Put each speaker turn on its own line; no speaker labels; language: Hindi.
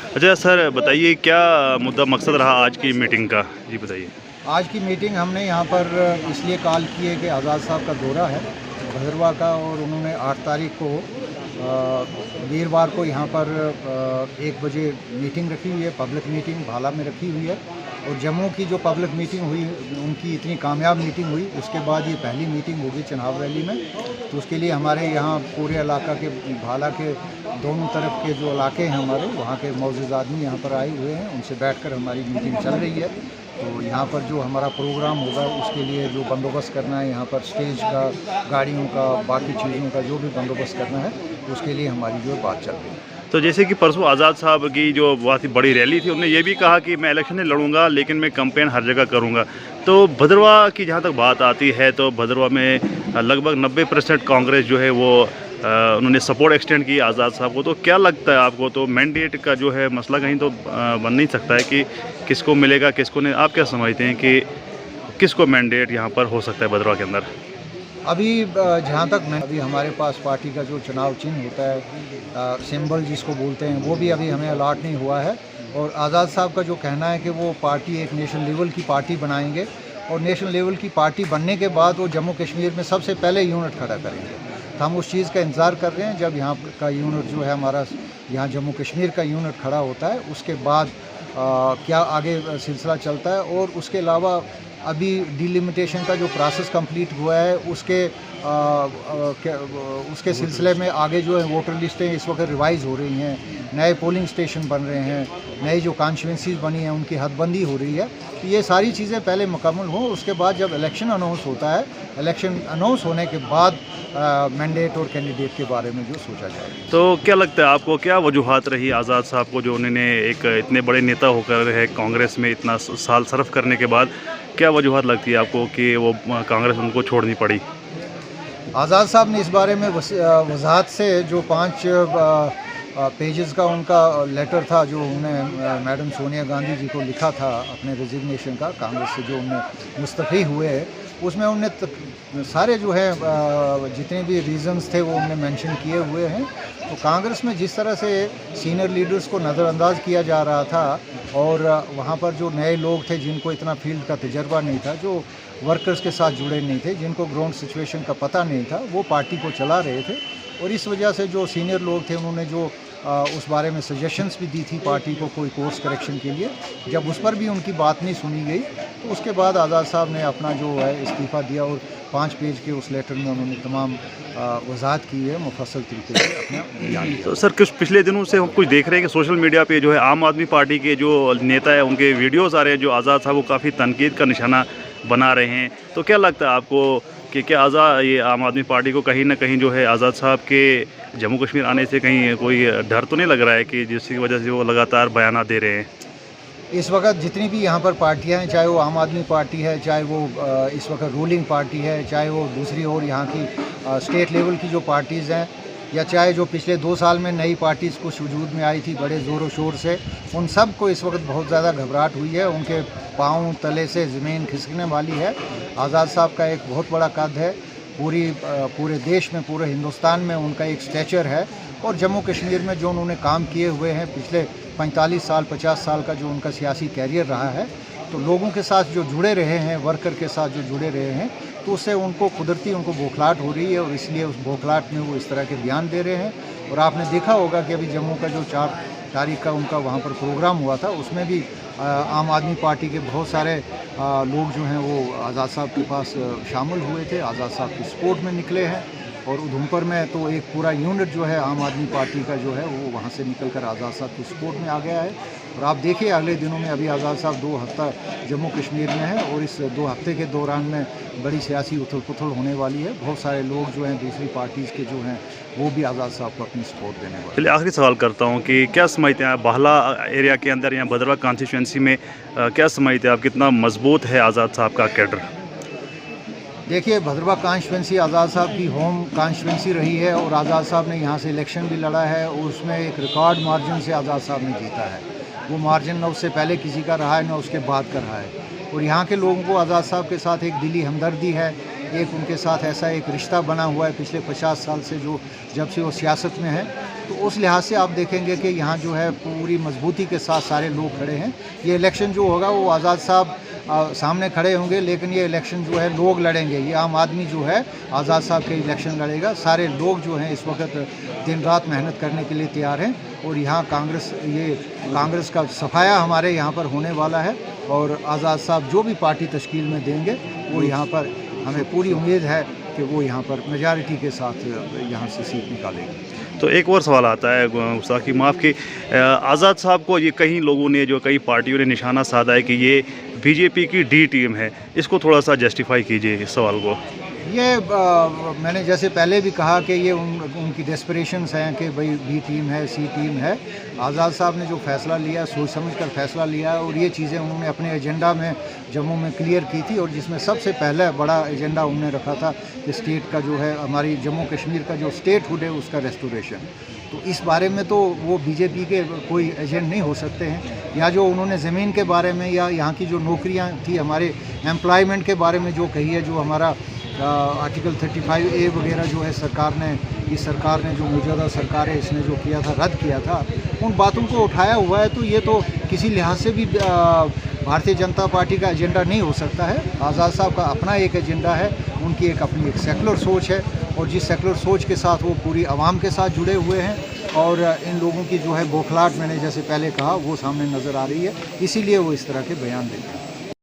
अच्छा सर, बताइए क्या मुद्दा मकसद रहा आज की मीटिंग का? जी बताइए।
आज की मीटिंग हमने यहाँ पर इसलिए कॉल की है कि आज़ाद साहब का दौरा है भदरवा का, और उन्होंने 8 तारीख को वीरवार को यहाँ पर 1 बजे मीटिंग रखी हुई है, पब्लिक मीटिंग भाला में रखी हुई है। और जम्मू की जो पब्लिक मीटिंग हुई, उनकी इतनी कामयाब मीटिंग हुई, उसके बाद ये पहली मीटिंग होगी चनाब वैली में। तो उसके लिए हमारे यहाँ पूरे इलाका के भाला के दोनों तरफ के जो इलाके हैं हमारे, वहाँ के मौजूद आदमी यहाँ पर आए हुए हैं, उनसे बैठकर हमारी मीटिंग चल रही है। तो यहाँ पर जो हमारा प्रोग्राम होगा उसके लिए जो बंदोबस्त करना है, यहाँ पर स्टेज का, गाड़ियों का, बाकी चीज़ों का जो भी बंदोबस्त करना है, उसके लिए हमारी जो बात चल रही है।
तो जैसे कि परसों आज़ाद साहब की जो बहुत ही बड़ी रैली थी, उन्होंने ये भी कहा कि मैं इलेक्शन नहीं लड़ूंगा लेकिन मैं कैंपेन हर जगह करूंगा। तो भदरवा की जहां तक बात आती है तो भदरवा में लगभग 90% कांग्रेस जो है वो उन्होंने सपोर्ट एक्सटेंड की आज़ाद साहब को। तो क्या लगता है आपको, तो मैंडेट का जो है मसला कहीं तो बन नहीं सकता है कि किसको मिलेगा किसको नहीं? आप क्या समझते हैं कि किसको मैंडेट यहाँ पर हो सकता है भदरवा के अंदर?
अभी जहाँ तक मैं, अभी हमारे पास पार्टी का जो चुनाव चिन्ह होता है, सिंबल जिसको बोलते हैं, वो भी अभी हमें अलॉट नहीं हुआ है। और आज़ाद साहब का जो कहना है कि वो पार्टी एक नेशनल लेवल की पार्टी बनाएंगे, और नेशनल लेवल की पार्टी बनने के बाद वो जम्मू कश्मीर में सबसे पहले यूनिट खड़ा करेंगे। तो हम उस चीज़ का इंतज़ार कर रहे हैं, जब यहाँ का यूनिट जो है हमारा, यहाँ जम्मू कश्मीर का यूनिट खड़ा होता है, उसके बाद क्या आगे सिलसिला चलता है। और उसके अलावा अभी डिलिमिटेशन का जो प्रोसेस कंप्लीट हुआ है, उसके सिलसिले में आगे जो है वोटर लिस्टें इस वक्त रिवाइज़ हो रही हैं, नए पोलिंग स्टेशन बन रहे हैं, नई जो कॉन्स्टिट्यूंसीज बनी हैं उनकी हदबंदी हो रही है। तो ये सारी चीज़ें पहले मुकम्मल हों, उसके बाद जब इलेक्शन अनाउंस होता है, इलेक्शन अनाउंस होने के बाद मैंडेट और कैंडिडेट के बारे में जो सोचा जाए।
तो क्या लगता है आपको, क्या वजूहात रही आज़ाद साहब को, जो उन्होंने एक इतने बड़े नेता होकर है कांग्रेस में इतना साल सर्व करने के बाद, क्या वजूहात लगती है आपको कि वो कांग्रेस उनको छोड़नी पड़ी?
आज़ाद साहब ने इस बारे में वजाहत से जो 5 पेजेस का उनका लेटर था, जो उन्होंने मैडम सोनिया गांधी जी को लिखा था अपने रेजिग्नेशन का, कांग्रेस से जो उन्हें मुस्तफ़ी हुए, उसमें उन्हें सारे जो है जितने भी रीज़न्स थे वो उन्होंने मेंशन किए हुए हैं। तो कांग्रेस में जिस तरह से सीनियर लीडर्स को नज़रअंदाज किया जा रहा था, और वहाँ पर जो नए लोग थे जिनको इतना फील्ड का तजर्बा नहीं था, जो वर्कर्स के साथ जुड़े नहीं थे, जिनको ग्राउंड सिचुएशन का पता नहीं था, वो पार्टी को चला रहे थे। और इस वजह से जो सीनियर लोग थे उन्होंने जो उस बारे में सजेशंस भी दी थी पार्टी को कोई कोर्स करेक्शन के लिए, जब उस पर भी उनकी बात नहीं सुनी गई, तो उसके बाद आज़ाद साहब ने अपना जो है इस्तीफ़ा दिया, और 5 पेज के उस लेटर में उन्होंने तमाम वजाहत की है, मुफस्सल तरीके से अपना बयान दिया।
तो सर, कुछ पिछले दिनों से हम कुछ देख रहे हैं कि सोशल मीडिया पे जो है आम आदमी पार्टी के जो नेता है उनके वीडियोज़ आ रहे हैं जो आज़ाद साहब को काफ़ी तनकीद का निशाना बना रहे हैं। तो क्या लगता है आपको कि क्या ये आम आदमी पार्टी को कहीं ना कहीं जो है आज़ाद साहब के जम्मू कश्मीर आने से कहीं कोई डर तो नहीं लग रहा है कि जिसकी वजह से वो लगातार बयान दे रहे हैं?
इस वक्त जितनी भी यहाँ पर पार्टियाँ हैं, चाहे वो आम आदमी पार्टी है, चाहे वो इस वक्त रूलिंग पार्टी है, चाहे वो दूसरी ओर यहाँ की स्टेट लेवल की जो पार्टीज़ हैं, या चाहे जो पिछले 2 साल में नई पार्टीज़ कुछ वजूद में आई थी बड़े ज़ोर शोर से, उन सब को इस वक्त बहुत ज़्यादा घबराहट हुई है। उनके पाँव तले से ज़मीन खिसकने वाली है। आज़ाद साहब का एक बहुत बड़ा कद है, पूरे देश में, पूरे हिंदुस्तान में उनका एक स्टैचर है। और जम्मू कश्मीर में जो उन्होंने काम किए हुए हैं, पिछले 45 साल 50 साल का जो उनका सियासी कैरियर रहा है, तो लोगों के साथ जो जुड़े रहे हैं, वर्कर के साथ जो जुड़े रहे हैं, तो उससे उनको कुदरती उनको बौखलाहट हो रही है, और इसलिए उस बौखलाहट में वो इस तरह के बयान दे रहे हैं। और आपने देखा होगा कि अभी जम्मू का जो 4 तारीख का उनका वहाँ पर प्रोग्राम हुआ था, उसमें भी आम आदमी पार्टी के बहुत सारे लोग जो हैं वो आज़ाद साहब के पास शामिल हुए थे, आज़ाद साहब की सपोर्ट में निकले हैं। और उधमपुर में तो एक पूरा यूनिट जो है आम आदमी पार्टी का जो है वो वहाँ से निकलकर आज़ाद साहब की सपोर्ट में आ गया है। और आप देखिए अगले दिनों में, अभी आज़ाद साहब 2 हफ्ता जम्मू कश्मीर में है, और इस 2 हफ्ते के दौरान में बड़ी सियासी उथल पुथल होने वाली है। बहुत सारे लोग जो हैं दूसरी पार्टीज़ के जो हैं वो भी आज़ाद साहब को अपनी सपोर्ट देने वाले।
चलिए आखिरी सवाल करता हूँ कि क्या समझते हैं आप बाहला एरिया के अंदर या भदरवा कॉन्स्टिट्यूंसी में क्या समझते हैं आप, कितना मजबूत है आज़ाद साहब का कैडर?
देखिए, भदरवा कॉन्स्टिट्यूंसी आज़ाद साहब की होम कॉन्स्टिट्यूंसी रही है, और आज़ाद साहब ने यहाँ से इलेक्शन भी लड़ा है, और उसमें एक रिकॉर्ड मार्जिन से आज़ाद साहब ने जीता है। वो मार्जिन न उससे पहले किसी का रहा है, न उसके बाद का रहा है। और यहाँ के लोगों को आज़ाद साहब के साथ एक दिली हमदर्दी है, एक उनके साथ ऐसा एक रिश्ता बना हुआ है पिछले 50 साल से, जो जब से वो सियासत में है। तो उस लिहाज से आप देखेंगे कि यहाँ जो है पूरी मजबूती के साथ सारे लोग खड़े हैं। ये इलेक्शन जो होगा वो आज़ाद साहब सामने खड़े होंगे, लेकिन ये इलेक्शन जो है लोग लड़ेंगे। ये आम आदमी जो है आज़ाद साहब के इलेक्शन लड़ेगा। सारे लोग जो हैं इस वक्त दिन रात मेहनत करने के लिए तैयार हैं और यहाँ कांग्रेस का सफाया हमारे यहाँ पर होने वाला है और आज़ाद साहब जो भी पार्टी तश्कील में देंगे वो यहाँ पर हमें पूरी उम्मीद है कि वो यहाँ पर मेजॉरिटी के साथ यहाँ से सीट निकालेंगे।
तो एक और सवाल आता है गुस्ताखी माफ़ की, आज़ाद साहब को ये कई लोगों ने, जो कई पार्टियों ने निशाना साधा है कि ये बीजेपी की डी टीम है, इसको थोड़ा सा जस्टिफाई कीजिए इस सवाल को।
ये मैंने जैसे पहले भी कहा कि ये उनकी डेस्परेशंस हैं कि भाई बी टीम है, सी टीम है। आज़ाद साहब ने जो फ़ैसला लिया, सोच समझ कर फ़ैसला लिया और ये चीज़ें उन्होंने अपने एजेंडा में जम्मू में क्लियर की थी और जिसमें सबसे पहले बड़ा एजेंडा उन्होंने रखा था कि स्टेट का जो है, हमारी जम्मू कश्मीर का जो स्टेट हुड है उसका रेस्टोरेशन। तो इस बारे में तो वो बीजेपी के कोई एजेंट नहीं हो सकते हैं, या जो उन्होंने ज़मीन के बारे में या यहाँ की जो नौकरियाँ थी, हमारे एम्प्लॉयमेंट के बारे में जो कही है, जो हमारा आर्टिकल 35A वगैरह जो है सरकार ने, इस सरकार ने, जो मौजूदा सरकार है, इसने जो किया था, रद्द किया था, उन बातों को उठाया हुआ है। तो ये तो किसी लिहाज से भी भारतीय जनता पार्टी का एजेंडा नहीं हो सकता है। आज़ाद साहब का अपना एक एजेंडा है, उनकी एक अपनी एक सेकुलर सोच है और जिस सेकुलर सोच के साथ वो पूरी आवाम के साथ जुड़े हुए हैं और इन लोगों की जो है बौखलाहट, मैंने जैसे पहले कहा, वो सामने नज़र आ रही है, इसीलिए वो इस तरह के बयान देते हैं।